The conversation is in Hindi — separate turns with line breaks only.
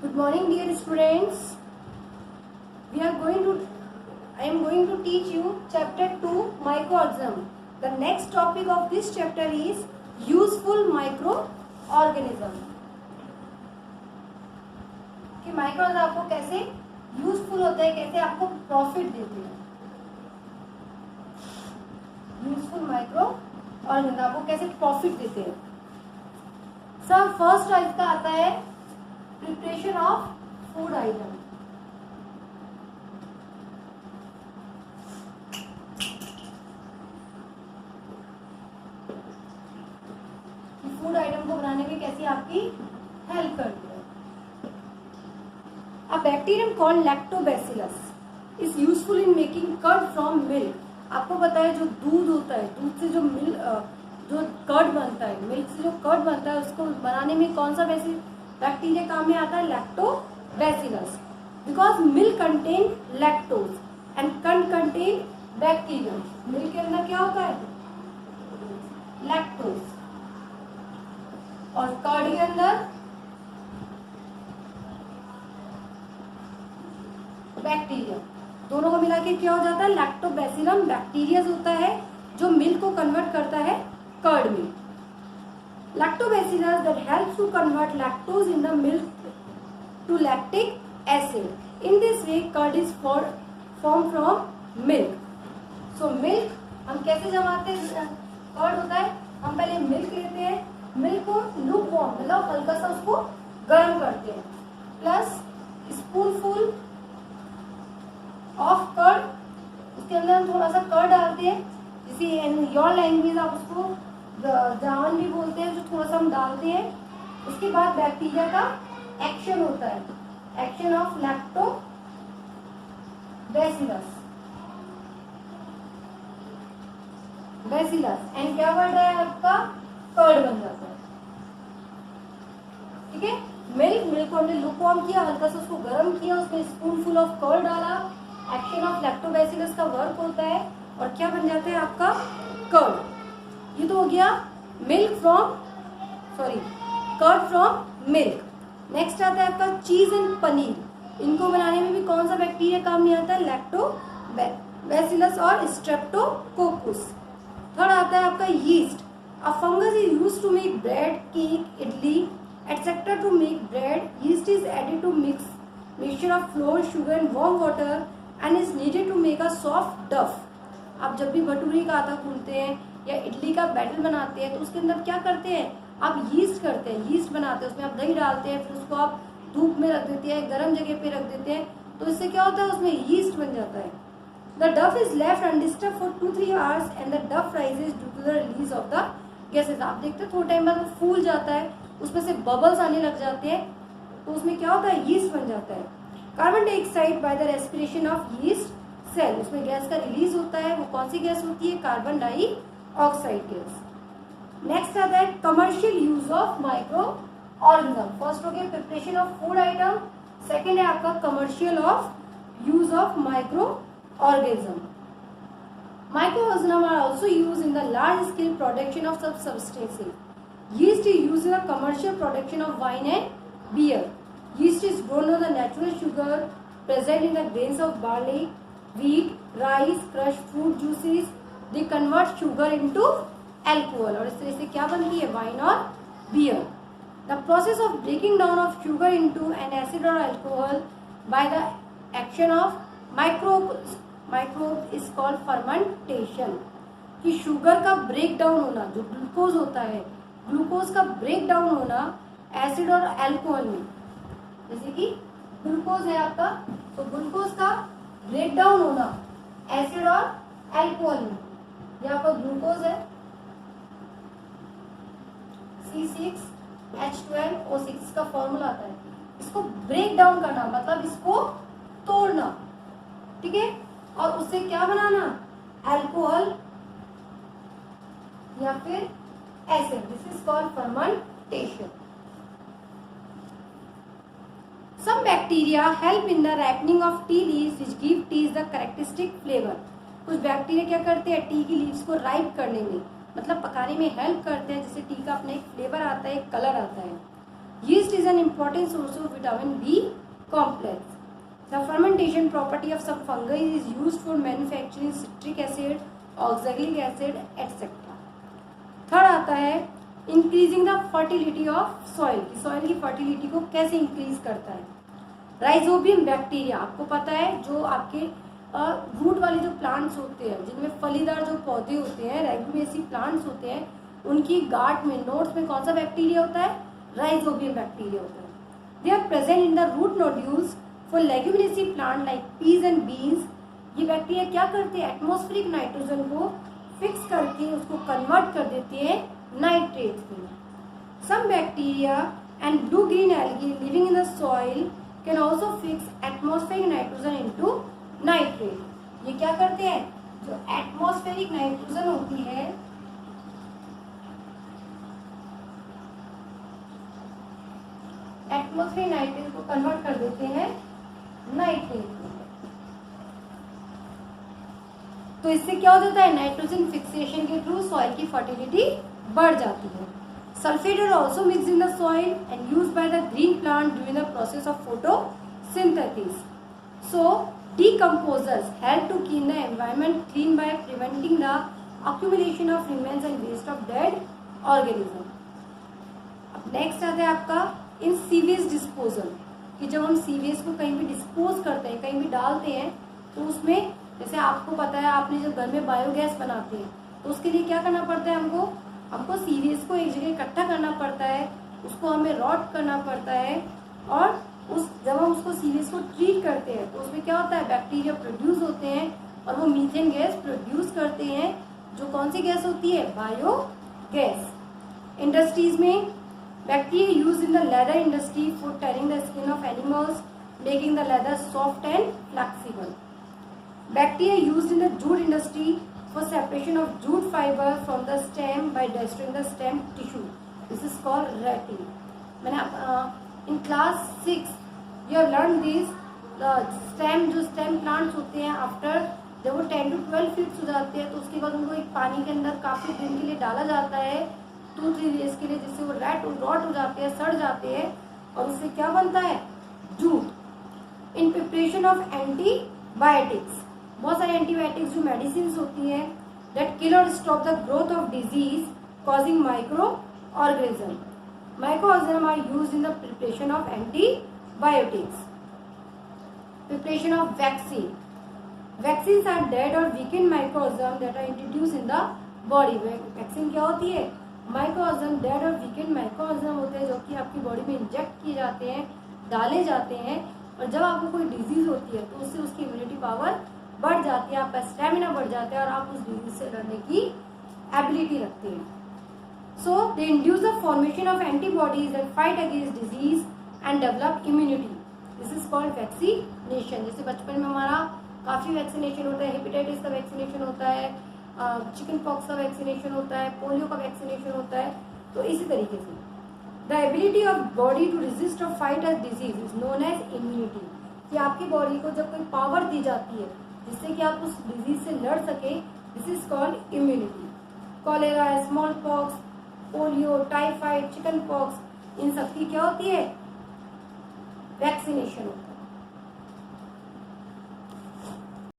Good morning, dear students. I am going to teach you chapter 2 microorganism. The next topic of this chapter is useful microorganism. कि माइक्रोऑर्गेनिज्म आपको कैसे यूजफुल होते हैं, कैसे आपको प्रॉफिट देते हैं. यूजफुल माइक्रोऑर्गेनिज्म आपको कैसे प्रॉफिट देते हैं. सर फर्स्ट इसका आता है preparation of food item. Food item को बनाने में कैसी आपकी हेल्प करती है. A bacterium called lactobacillus is useful in making curd from milk. आपको पता है जो दूध होता है, दूध से जो कर्ड बनता है, मिल्क से जो कर्ड बनता है, उसको बनाने में कौन सा बैक्टीरिया काम में आता है? Lactobacillus. Because milk contain lactose and curd contain bacterium. Milk के अंदर क्या होता है? लैक्टोज. और कर्ड के अंदर बैक्टीरिया. दोनों को मिला के क्या हो जाता है? लैक्टोबैसिलम बैक्टीरिया होता है जो मिल्क को कन्वर्ट करता है कर्ड में. Lactobacillus that helps to convert lactose in the milk to lactic acid. In this way curd is form from milk. So milk हम कैसे जमाते हैं? कर्ड होता है, हम पहले मिल्क लेते हैं, मिल्क को लूक वार्म मतलब हल्का सा उसको गर्म करते हैं, प्लस स्पूनफुल ऑफ कर्ड. उसके अंदर हम थोड़ा सा कर्ड डालते हैं, जैसे इन योर लैंग्वेज आप उसको जावन भी बोलते हैं, जो थोड़ा सा हम डालते हैं. उसके बाद बैक्टीरिया का एक्शन होता है, एक्शन ऑफ बैसिलस एंड क्या बढ़ रहा है? आपका कर्ड बन जाता है. ठीक है. मिल्क को हमने लुकवार्म किया, हल्का सा उसको गर्म किया, उसमें स्पूनफुल ऑफ कर्ड डाला, एक्शन ऑफ लैक्टोबैसिलस का वर्क होता है और क्या बन जाता है? आपका कर्ड. ये तो हो गया कर्ड फ्रॉम मिल्क. नेक्स्ट आता है आपका चीज एंड पनीर. इनको बनाने में भी कौन सा बैक्टीरिया काम में आता है? लैक्टोबैसिलस और स्ट्रेप्टोकोकस. थर्ड आता है आपका yeast. A fungus is used to make bread, cake, idli etcetera. To make bread, yeast is added to mixture of flour, sugar and warm water and is kneaded to make a soft dough. आप जब भी भटूरे का आटा गूंथते हैं या इडली का बैटर बनाते हैं तो उसके अंदर क्या करते हैं? आप यीस्ट करते हैं, यीस्ट बनाते हैं, उसमें आप दही डालते हैं, फिर उसको आप धूप में रख देते हैं, गर्म जगह पे रख देते हैं, तो इससे क्या होता है? उसमें यीस्ट बन जाता है. The dough is left undisturbed for 2-3 hours and the dough rises due to the release of the gases. आप देखते हैं थोड़े टाइम बाद वो फूल जाता है, उसमें से बबल्स आने लग जाते हैं, तो उसमें क्या होता है? यीस्ट बन जाता है. Carbon dioxide by the respiration of yeast cell. उसमें गैस का रिलीज होता है. वो कौन सी गैस होती है? Carbon dioxide gas. नेक्स्ट आता है commercial use of micro organism. First हो गया preparation of food item, second है आपका commercial of use of micro organism. Microorganisms are also used in the large-scale production of substances. Yeast is used in the commercial production of wine and beer. Yeast is grown on the natural sugar present in the grains of barley, wheat, rice, crushed fruit juices. They convert sugar into alcohol. और इस तरह से क्या बनती है? वाइन और beer. The process of breaking down of sugar into an acid or alcohol by the action of microbes is called fermentation. कि शुगर का ब्रेक डाउन होना, जो ग्लूकोज होता है, ग्लूकोज का ब्रेक डाउन होना एसिड और अल्कोहल में. जैसे कि ग्लूकोज है आपका, तो ग्लूकोज का ब्रेक डाउन होना एसिड और अल्कोहल में. ये आपका ग्लूकोज है C6H12O6, इसका फॉर्मूला आता है. इसको ब्रेक डाउन करना मतलब इसको तोड़ना. ठीक है. और उससे क्या बनाना? अल्कोहल या फिर acid. This is called fermentation. Some bacteria help in the ripening of tea leaves which give teas the characteristic flavour. कुछ बैक्टीरिया क्या करते हैं? टी की लीव्स को राइप करने में मतलब पकाने में हेल्प करते हैं, जिससे टी का अपना एक फ्लेवर आता है, एक कलर आता है. Yeast is an important source of vitamin B complex. The fermentation property of some fungi is used for manufacturing citric acid, oxalic acid, etc. Third आता है increasing the fertility of soil, कि सॉइल की फर्टिलिटी को कैसे इंक्रीज करता है। राइजोबियम बैक्टीरिया, आपको पता है जो आपके रूट वाले जो प्लांट्स होते हैं, जिनमें फलीदार जो पौधे होते हैं, रेगुमेसी प्लांट्स होते हैं, उनकी गार्ड में, नोड्स में कौन सा बैक्टीरिया होता है? राइजोबियम बैक्टीरिया होता है। They are present in the root nodules for leguminaceae plant like peas and beans. ये बैक्टीरिया क्या करते हैं? एटमॉस्फेरिक नाइट्रोजन को फिक्स करके उसको कन्वर्ट कर देते हैं नाइट्रेट में। Some bacteria and blue green algae living in the soil can also fix atmospheric nitrogen into nitrate. ये क्या करते हैं? जो एटमॉस्फेरिक नाइट्रोजन होती है, एटमॉस्फेरिक नाइट्रेट को कन्वर्ट कर देते हैं नाइट्रेट में। तो इससे क्या हो जाता है? नाइट्रोजन फिक्सेशन के थ्रू सॉइल की फर्टिलिटी बढ़ जाती है। Sulphate are also mixed in the soil and used by the green plant during the process of photosynthesis. So decomposers help to keep the environment clean by preventing the accumulation of remains and waste of dead organism. अब नेक्स्ट आता है आपका इन सीवेज डिस्पोजल, कि जब हम सीवेज को कहीं भी डिस्पोज करते हैं, कहीं भी डालते हैं, तो उसमें जैसे आपको पता है, आपने जब घर में बायोगैस बनाते हैं तो उसके लिए क्या करना पड़ता है? हमको सीवेज को एक जगह इकट्ठा करना पड़ता है, उसको हमें रॉट करना पड़ता है, और जब हम उसको सीवेज को ट्रीट करते हैं तो उसमें क्या होता है? बैक्टीरिया प्रोड्यूस होते हैं और वो मीथेन गैस प्रोड्यूस करते हैं, जो कौन सी गैस होती है? बायोगैस। इंडस्ट्रीज में bacteria use in the leather industry for turning the skin of animals, making the leather soft and flexible. Bacteria use in the jute industry for separation of jute fibre from the stem by destroying the stem tissue, this is called retting. मैंने in class 6 you have learned this, the stem, जो स्टेम प्लांट्स होते हैं, आफ्टर जब वो 10 to 12 फीट हो जाते हैं तो उसके बाद उनको एक पानी के अंदर काफ़ी दिन के लिए डाला जाता है, 2-3 डेज के लिए, जिससे वो रॉट हो जाते हैं, सड़ जाते हैं, और उससे क्या बनता है? Jute. In preparation of antibiotics, बहुत सारे एंटीबायोटिक्स जो मेडिसिन होती हैं दैट किल और stop the growth of disease causing micro organism. Microorganisms are used in the preparation of antibiotics. Preparation of vaccine. Vaccines are dead or weakened microorganisms that are introduced in the body. Vaccine क्या होती है? Microorganism dead or weakened microorganism होते हैं जो कि आपकी बॉडी में इंजेक्ट किए जाते हैं, डाले जाते हैं, और जब आपको कोई डिजीज होती है तो उससे उसकी इम्यूनिटी पावर बढ़ जाती है, आपका स्टेमिना बढ़ जाता है और आप उस डिजीज से लड़ने की एबिलिटी रखते हैं। So they induce the formation of antibodies that fight against disease and develop immunity. This is called vaccination. जैसे बचपन में हमारा काफ़ी वैक्सीनेशन होता है, हेपेटाइटिस का वैक्सीनेशन होता है, चिकन पॉक्स का वैक्सीनेशन होता है, पोलियो का वैक्सीनेशन होता है, तो इसी तरीके से the ability of body to resist और fight a disease is known as immunity. कि आपकी बॉडी को जब कोई पावर दी जाती है जिससे कि आप उस डिजीज से लड़ सके, this is called immunity. Cholera, smallpox, polio, typhoid, chickenpox, इन सब की क्या होती है? वैक्सीनेशन होती है।